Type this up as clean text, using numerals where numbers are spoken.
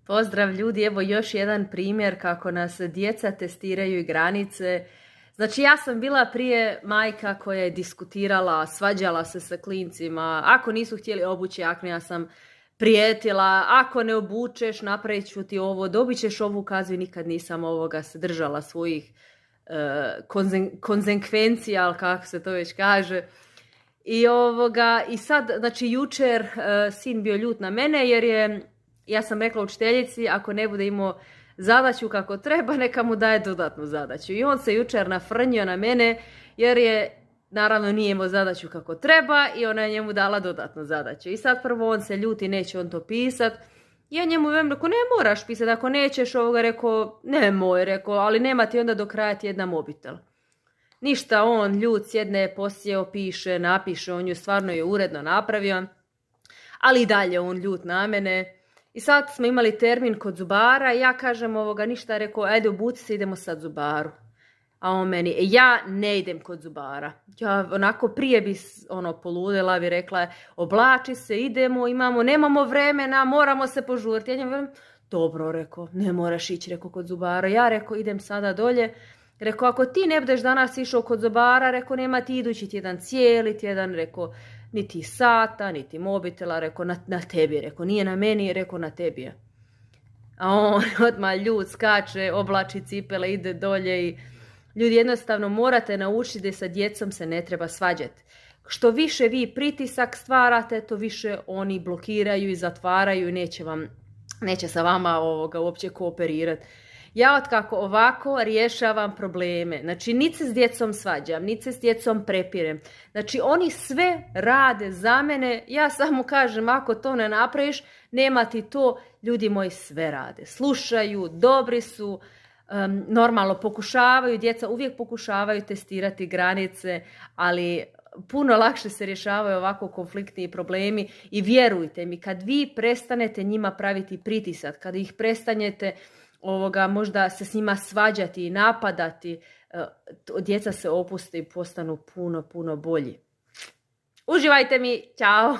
Pozdrav ljudi, evo još jedan primjer kako nas djeca testiraju i granice. Znači ja sam bila prije majka koja je diskutirala, svađala se sa klincima. Ako nisu htjeli obući jaknu, ja sam prijetila. Ako ne obučeš, napravit ću ti ovo, dobit ćeš ovu kaznu i nikad nisam se držala svojih konzekvencija, ali kako se to već kaže. I sad, znači jučer sin bio ljut na mene jer ja sam rekla učiteljici ako ne bude imao zadaću kako treba, neka mu daje dodatnu zadaću. I on se jučer nafrnio na mene jer naravno nije imao zadaću kako treba i ona je njemu dala dodatnu zadaću. I sad prvo on se ljuti, neće on to pisat. Ja njemu rekao, ne moraš pisati, ako nećeš rekao, nemoj, rekao, ali nema ti onda do kraja tjedna mobitel. Ništa, on ljut sjedne, posjeo, piše, napiše, on ju stvarno je uredno napravio, ali i dalje on ljut na mene. I sad smo imali termin kod zubara i ja kažem ništa, rekao, ajde obuci se, idemo sad zubaru. A on meni, ja ne idem kod zubara. Ja onako prije bi poludela, bi rekla, oblači se, idemo, nemamo vremena, moramo se požuriti. Ja njemu, dobro, rekao, ne moraš ići, rekao, kod zubara. Ja rekao, idem sada dolje. Rekao, ako ti ne budeš danas išao kod zubara, rekao, nema ti idući tjedan, cijeli tjedan, rekao, niti sata, niti mobitela, rekao, na tebi, rekao, nije na meni, rekao, na tebi je. A on odmah ljud skače, oblači cipele, ide dolje i ljudi jednostavno morate naučiti da sa djecom se ne treba svađati. Što više vi pritisak stvarate, to više oni blokiraju i zatvaraju i neće sa vama uopće kooperirati. Ja otkako ovako rješavam probleme, znači niti se s djecom svađam, niti se s djecom prepirem. Znači oni sve rade za mene, ja samo kažem ako to ne napraviš, nema ti to, ljudi moji sve rade. Slušaju, dobri su, normalno pokušavaju, djeca uvijek pokušavaju testirati granice, ali puno lakše se rješavaju ovako konfliktni problemi i vjerujte mi, kad vi prestanete njima praviti pritisak, kad ih prestanete možda se s njima svađati i napadati, djeca se opuste i postanu puno, puno bolji. Uživajte mi, ćao!